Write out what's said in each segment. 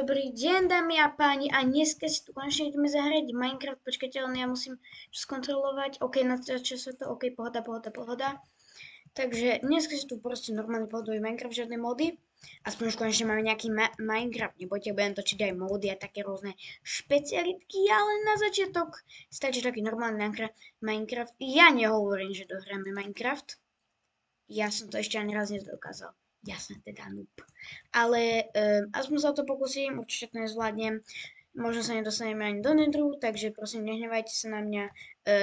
Dobrý deň, dámy a páni, a dneska si tu konečne ideme zahrať Minecraft. Počkajte, len ja musím skontrolovať. OK, natáča sa to, OK, pohoda. Takže dneska si tu proste normálny pohodový Minecraft, žiadne mody. Aspoň už konečne máme nejaký Minecraft. Nebojte, budem točiť aj mody a také rôzne špecialitky, ale na začiatok stačí taký normálny Minecraft. Ja nehovorím, že dohráme Minecraft. Ja som to ešte ani raz nedokázal. Ja som teda noob. Ale aspoň sa o to pokúsim, určite to nezvládnem. Možno sa nedostaneme ani do nedru, takže prosím, nehnevajte sa na mňa.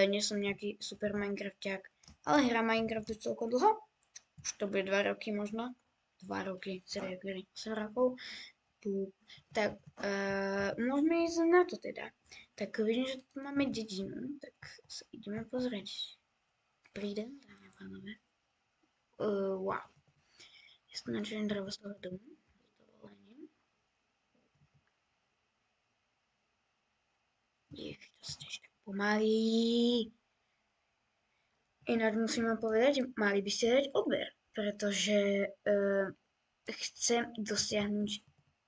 Nie som nejaký super Minecraftiak, ale hrám Minecraft už celkom dlho. Už to bude 2 roky možno. 2 roky, 8 rokov. Tak môžeme ísť na to teda. Tak vidím, že tu máme dedinu, tak sa ideme pozrieť. Prídem, dámy a pánové. Wow. Ja som načujem drevo z toho domu. S dovolením. Ježiš, to ste ešte pomalý. Ináč musím vám povedať, mali by ste dať odber, pretože chcem dosiahnuť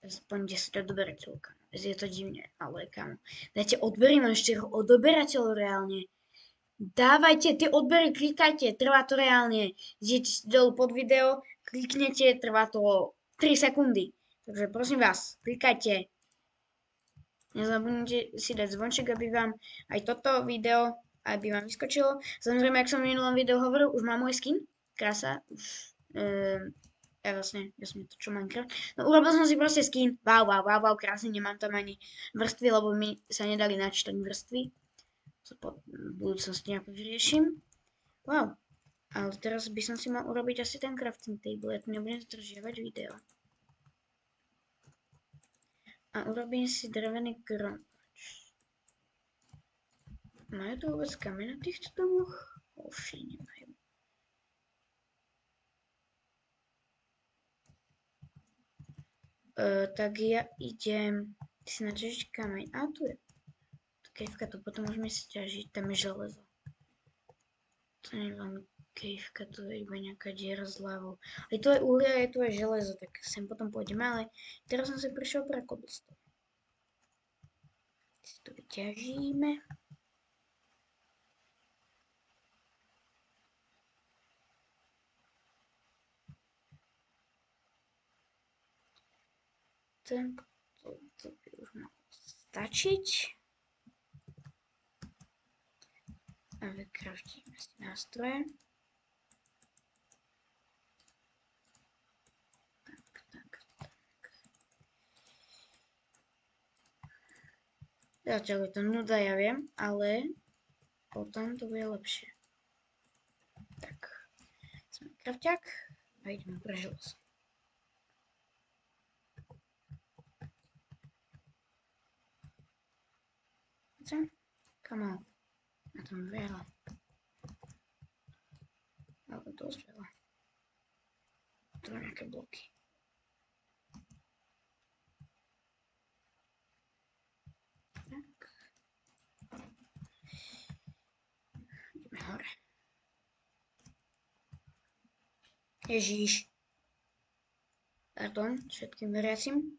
aspoň 10 odberateľov. Je to divné, ale kam. Dajte odbery, mám 4 odberateľov reálne. Dávajte tie odbery, klikajte, trvá to reálne. Idete si dolu pod video, kliknete, trvá to 3 sekundy. Takže prosím vás, klikajte. Nezabudnite si dať zvonček, aby vám aj toto video, aby vám vyskočilo. Samozrejme, ak som v minulom videu hovoril, už mám môj skin. Krása. Už, ja som netočil Minecraft. No urobil som si proste skin. Wow, krásne, nemám tam ani vrstvy, lebo mi sa nedali načítať vrstvy. V budúcnosti nejako vyrieším. Wow. Ale teraz by som si mal urobiť asi ten crafting table. Ja tu nebudem zdržiavať video. A urobím si drevený krompač. Majú tu vôbec kameň na týchto domoch? Oši, nemajú. Tak ja idem si naťažiť kameň. A tu je. Kejvka, to potom môžeme si ťažiť, tam je železo. To nie je veľmi kejvka, to je iba nejaká diera z ľavou. Aj tu je uhlie, aj tu je železo, tak sem potom pôjdeme, ale teraz som si prišiel pre cobblestone. Si to vyťažíme. Tak, to by už malo stačiť. A vykraftíme si nástroje. Tak. Zatiaľ je to nuda, ja viem, ale potom to bude lepšie. Tak, sme krafťák a ideme pre železo. Come on. Na tom veľa. Ale dosť veľa. To má nejaké bloky. Tak. Ideme hore. Ježíš. Pardon, všetkým veriacim.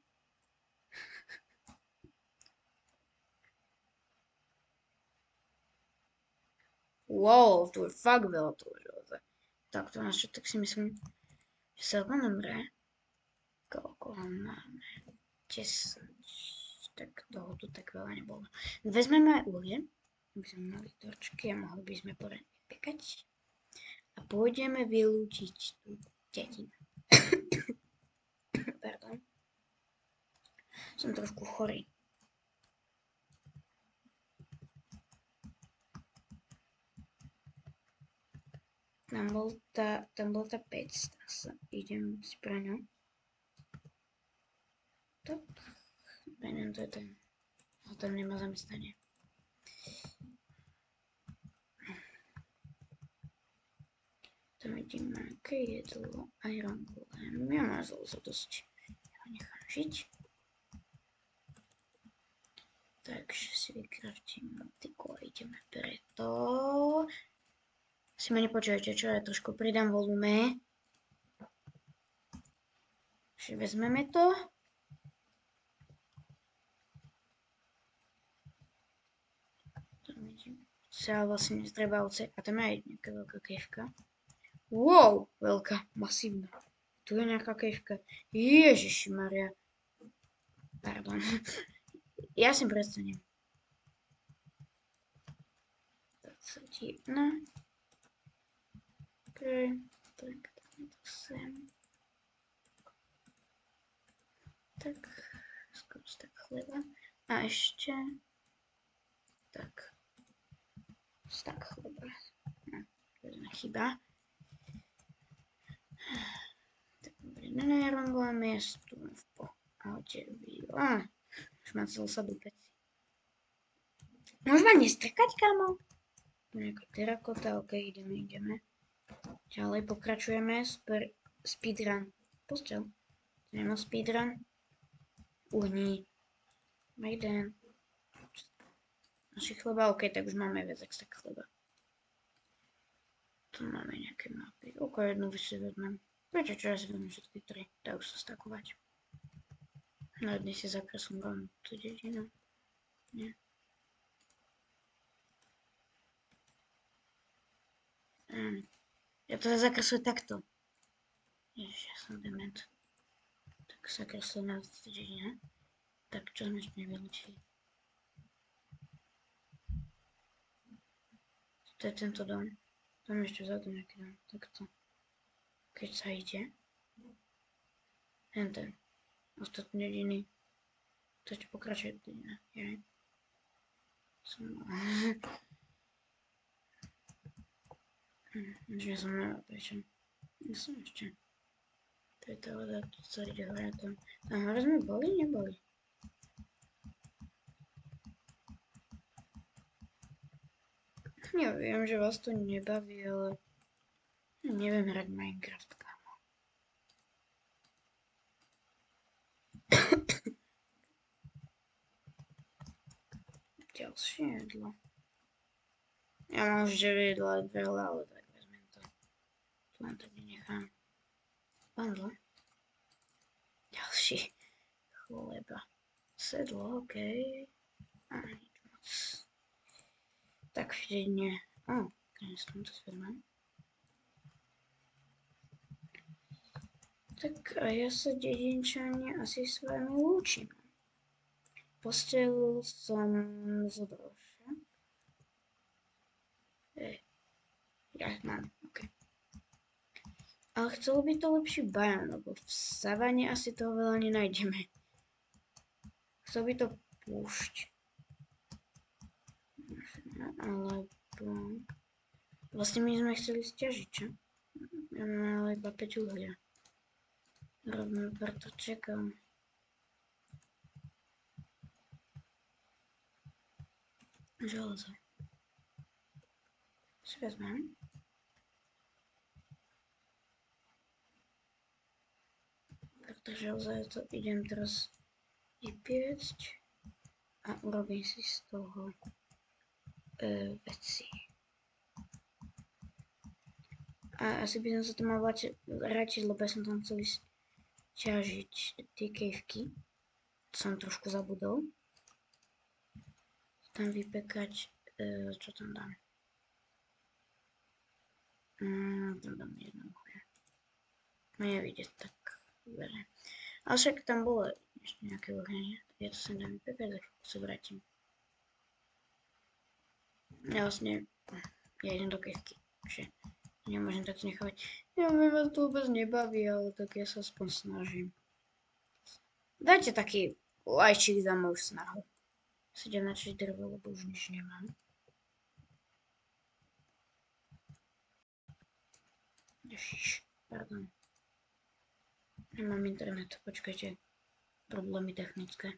Wow, to je fakt veľa toho železa. Tak to naše, tak si myslím, že celkom dobré. Koľko máme? 10. Tak toho tu tak veľa nebolo. Vezmeme aj uhlie, aby sme mali torčky a mohli by sme poriadne pekať. A pôjdeme vylúčiť tú dedinu. Pardon. Som trošku chorý. Tam bol tá pec, teraz idem si pre ňu. Tak, neviem, to je ten, ale tam nemá zamestnanie. Tam vidíme, aké jedlo, iron golem, ja mám železo dosť, ja ho nechám žiť. Takže si vykraftím motiku a ideme preto. Si ma nepočujete, čo ja trošku pridám volume. Takže vezmeme to. sa vlastne nestreba oce. A tam je aj nejaká veľká kejvka. Wow, veľká, masívna. Tu je nejaká kejvka. Ježišimaria. Pardon. Ja si prestanem. 21. OK, tak dáme to sem. Tak, skoro tak chleba. A ešte tak chleba. No, to je chyba. Tak dobre, nenajrongla miestu v pohode. Už mám celú sadu peci. Môžeš ma nestrkať, kámo? Nejaká terakota, ok, ideme. Ďalej pokračujeme. Speedrun. Postel. Nemám speedrun. Uhni. Maiden. Naši chleba, ok, tak už máme viac extra chleba. Tu máme nejaké mapy. Ok, jednu si vezmem. Prečo, čo ja si vezmem všetky tri? Dá už sa stakovať. Na jednej si zakreslím rovno tú dedinu. Nie. Ja to zakreslujem takto. Ježiš, ja som dement. Tak zakreslujem na dedinu. Tak, čo sme ešte nevylúčili? To je tento dom. Tam ešte vzadu nejaký dom. Takto. Keď sa ide. Ten. Ostatné dediny. To ešte pokračuje dedina. Že som na prečo. Ja som ešte. To je tá voda, tu sa ide hore tam. Tam hore sme boli? Neboli. Ja viem, že vás to nebaví, ale neviem hrať Minecraft, kámo. Ďalšie jedlo. Ja mám už 9 jedla veľa, ale tak vezmem to. Len to nenechám. Bandle. Ďalší. Chleba. Sedlo, okej. A nič moc. Tak vždyť konec tomto vezmem. Tak a ja sa dedinčania asi s vami lúčim. Posteľ som zobral však. Ja mám, ok. Ale chcelo by to lepší biom, lebo v savane asi toho veľa nenájdeme. Chcel by to púšť. Alebo... Vlastne my sme chceli stiažiť, čo? Ja mám ale iba 5 uhlia. Rovno preto čakám. Železo. Si vezmem. Preto železo to idem teraz vypiecť a urobím si z toho veci. A asi by som sa to mal vrátiť, lebo ja som tam chcel ísť ťažiť tie kejvky. To som trošku zabudol. Tam vypekať, čo tam dám? Tam dám jedno uhlie. No nevidieť tak veľa. Ale však tam bolo ešte nejaké uhlie. Ja to sem dám vypekať, za chvíľku sa vrátim. Ja vlastne, ja idem do kejvky, takže nemôžem tak nechávať. Ja viem, vás to vôbec nebaví, ale tak ja sa aspoň snažím. Dajte taký lajčík za moju snahu. 7 na 4 drvo, lebo už nič nemám. Ježiš, pardon. Nemám internet, počkajte. Problémy technické.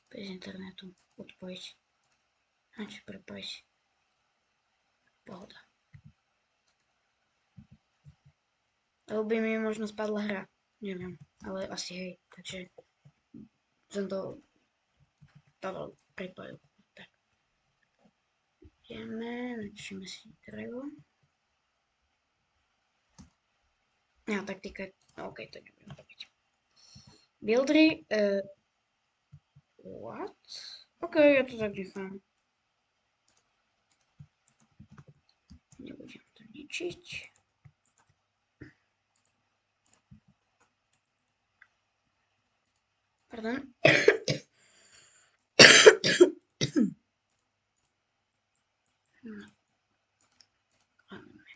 Bez internetu. Odpojiť. Či prepojiť. Pohoda. Lebo by mi možno spadla hra. Neviem, ale asi hej. Takže som to pripojil. Tak. Ideme, načíme si drevo. Ja, taktika. OK, to nebudem robiť. Buildry. What? OK, ja to tak nechám. zmenšiť. Pardon.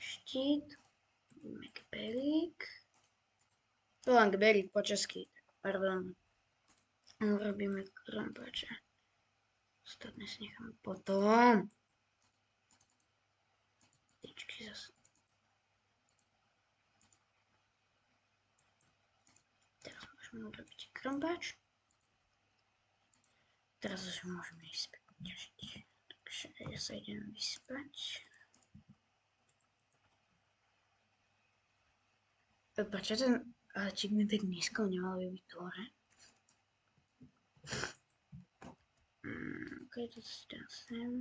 Štít. Gebelík. To len gebelík po česky. Pardon. Urobíme krompače. Ostatné si necháme potom. Tyčky zase. Teraz môžeme urobiť krompač. Teraz už môžeme ísť späť ťažiť. Takže ja sa idem vyspať. Prečo ten čík mi tak nízko nemal byť hore? Ok, to si dám sem.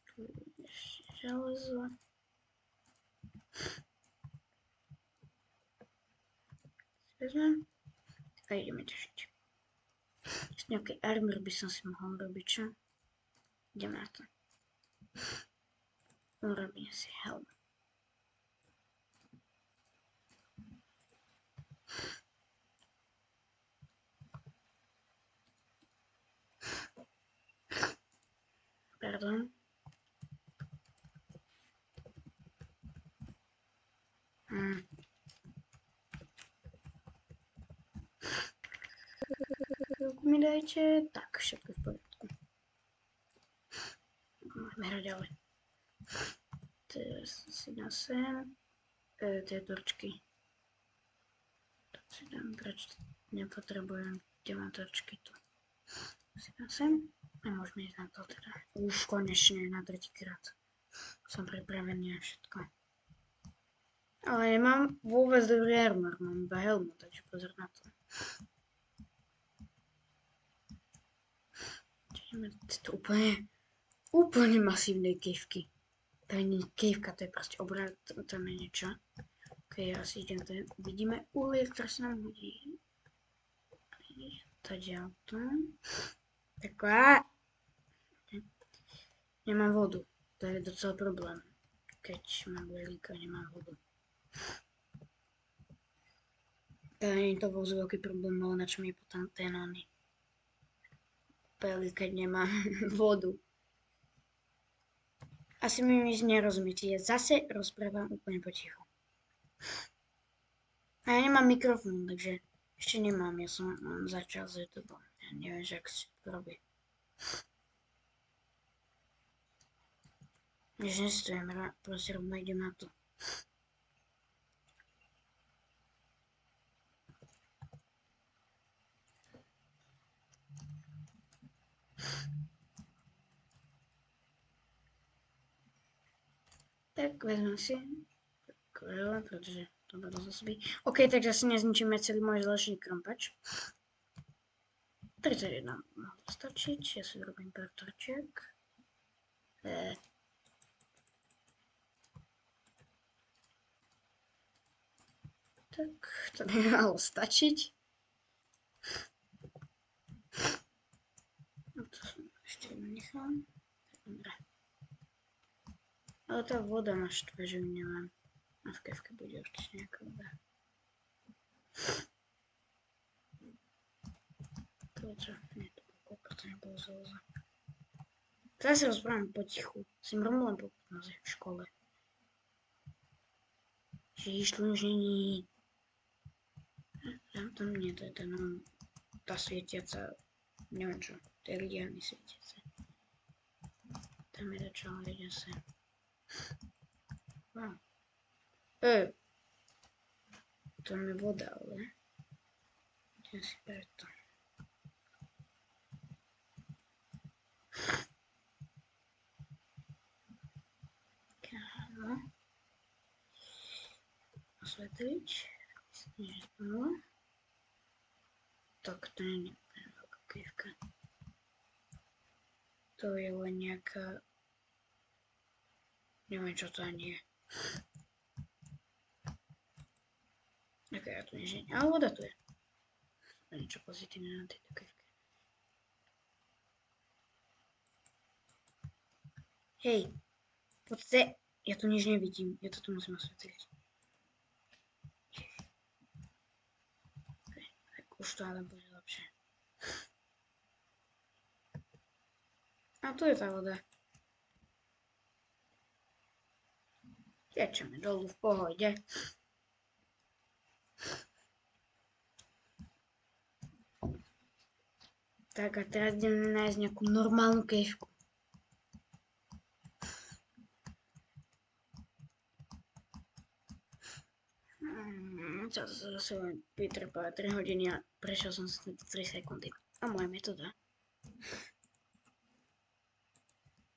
Tu ešte železo. Vezmem a ideme ťažiť. Nejaký armor by som si mohol robiť, čo? Ideme na to. Urobím si helm. Pardon. Mi dajte. Tak, všetko v poriadku. Môžeme hrať ďalej. Teraz si dám sem tie torčky. Tak si dám, prečo nepotrebujem, kde mám torčky tu. Si dám sem a môžeme ísť na to teda. Už konečne na tretíkrát. Som pripravený na všetko. Ale nemám vôbec dobrý armor, mám iba helmu, takže pozor na to. Čiže to úplne masívne kejvky. To nie je kejvka, to je proste obrad, tam je niečo. Ok, ja si idem, to vidíme uhlie, ktoré sa nám hodí. Tady auto. Taková. Nemám vodu, to je docela problém. Keď mám veľká, nemám vodu. To nie je to vôbec veľký problém, ale na čo mi je potom ten oný. Peli, keď nemám vodu. Asi mi nič nerozumiete, ja zase rozprávam úplne potichu. A ja nemám mikrofón, takže ešte nemám, ja som začal s YouTube. Ja neviem, že ak si to robí. Než nestojím, proste rovno idem na to. Tak vezmem si veľa, pretože to bude zasobí. Ok, takže si nezničíme celý môj zvláštny krompač. 31 mohlo stačiť, ja si urobím pár torčiek. Tak, to by malo stačiť. No to som ešte nechal. Dobre. Ale tá voda ma štve, že ju nemám. A v kevke bude určite nejaká voda. Prečo? Nie, to bolo koľko, to nebolo zloza. Teraz sa rozprávam potichu. Si mrmlám po noze v škole. Žiž tu už není. Tam nie, to je ten, tá svietiaca, neviem čo, to je lidiarny svietiace. Tam je dačo, ale ide sa. Wow. Tam je voda, ale idem si preto. Kámo. Osvetliť. Myslím, že to tak to nie je veľká kejvka. To je len nejaká... Neviem, čo to ani je. Ok, ja tu nič nie... Ale voda tu je. To je niečo pozitívne na tejto kejvke. Hej. podstate, ja tu nič nevidím. Ja to tu musím osvetliť. Tak už to ale bude lepšie. A tu je tá voda. Tečeme dolu v pohode. Tak a teraz ideme nájsť nejakú normálnu kejvku. Chcel som sa zase len vytrpať 3 hodiny a prešiel som sa 3 sekundy. A moja metóda.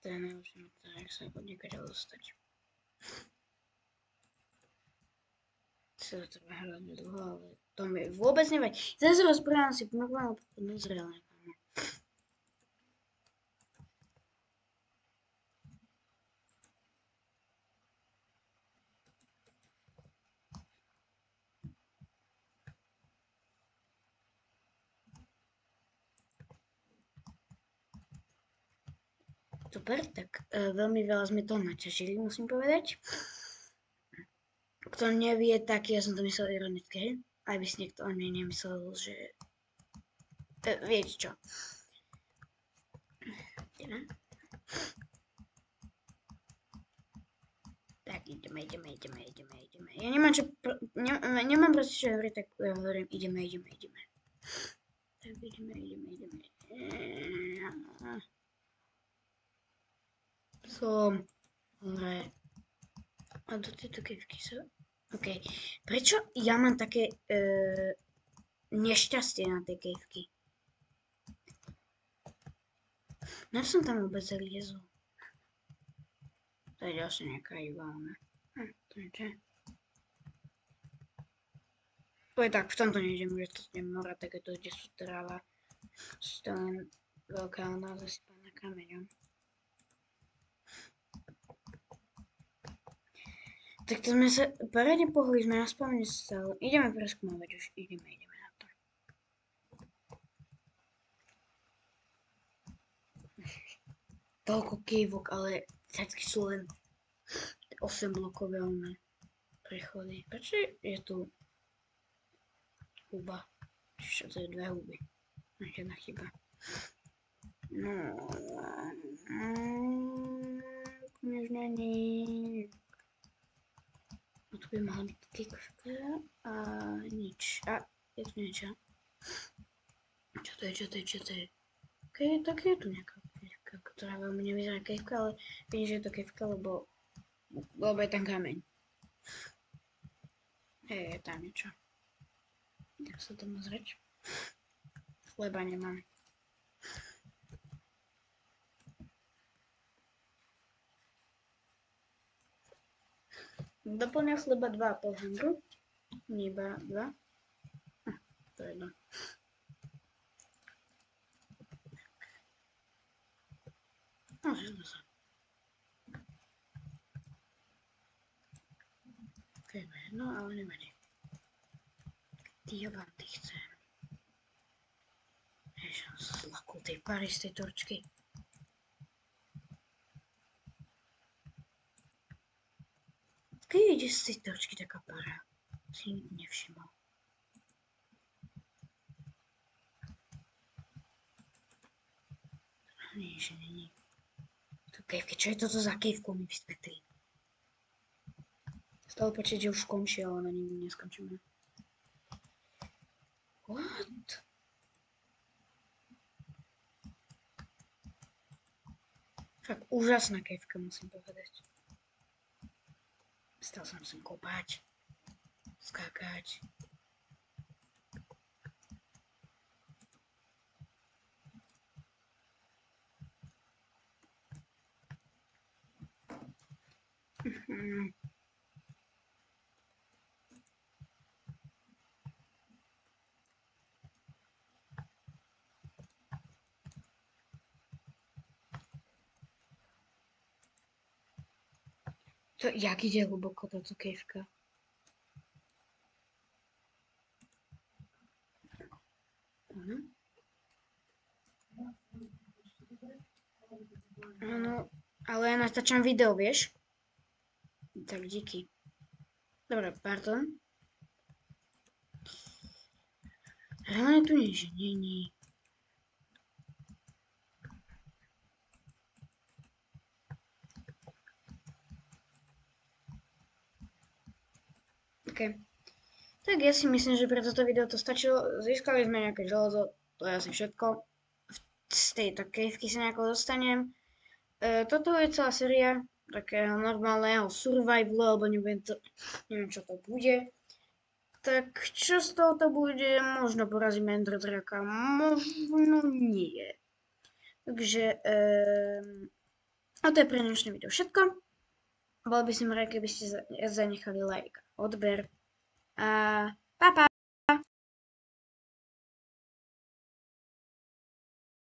To je najlepšia metóda, jak sa od niekaďaľ dostať. Sa to treba hľadať dlho, ale to mi vôbec nevadí. Zase rozprávam si normálne nezrelé. Super, tak veľmi veľa sme toho naťažili, musím povedať. Kto nevie, tak ja som to myslel ironicky, aby si niekto o mne nemyslel, že... viete čo. Tak ideme. Ja nemám čo... nemám proste čo hovoriť, tak ja hovorím ideme. Tak ideme. Som hore. A do tejto kejvky sa... OK. Prečo ja mám také nešťastie na tej kejvky? Na som tam vôbec zaliezol? To je ďalšia nejaká ivalna. To je čo? To je tak, v tomto nejdem, že to je mora, takéto, kde sú tráva. To je len veľká ona zasypaná kameňom. Tak to sme sa paradne pohli, sme aspoň nestali. Ideme preskúmavať už, ideme na to. Toľko kejvok, ale všetky sú len 8 blokové prechody. Prečo je tu huba? Čo to je 2 huby? Jedna chyba. No... možno nie. No tu by mala byť kejvka a nič. A je tu niečo. Čo to je? OK, tak je tu nejaká kejvka, ktorá veľmi nevyzerá kejvka, ale viem, že je to kejvka, lebo je tam kameň. Je tam niečo. Tak sa to nazrieť. Chleba nemám. Doplňa chleba 2,5 handru. Nie iba 2. To je jedno. No, zjedno sa. To je jedno, ale nevadí. Diamanty chcem. Ježiš, som sa zlakol tej pary z tej torčky. Keď ide z tej torčky taká para? Si nikto nevšimol. Nie, že není. To kejvky, čo je toto za kejvku, mi vysvetlí. Stalo počuť, že už končí, ale na nikdy neskončíme. What? Fakt úžasná kejvka, musím povedať. Stal som sem kopať, skákať. To, jak ide hlboko táto kejvka? Áno, ale ja natáčam video, vieš? Tak díky. Dobre, pardon. Reálne tu nič není. OK. Tak ja si myslím, že pre toto video to stačilo. Získali sme nejaké železo, to je asi všetko. Z tejto kejvky sa nejako dostanem. Toto je celá séria takého normálneho survivalu, alebo neviem čo to bude. Tak čo z toho to bude? Možno porazíme Ender Draka, možno nie. Takže a to je pre dnešné video všetko. Bol by som rád, keby ste zanechali like, odber a pa pa!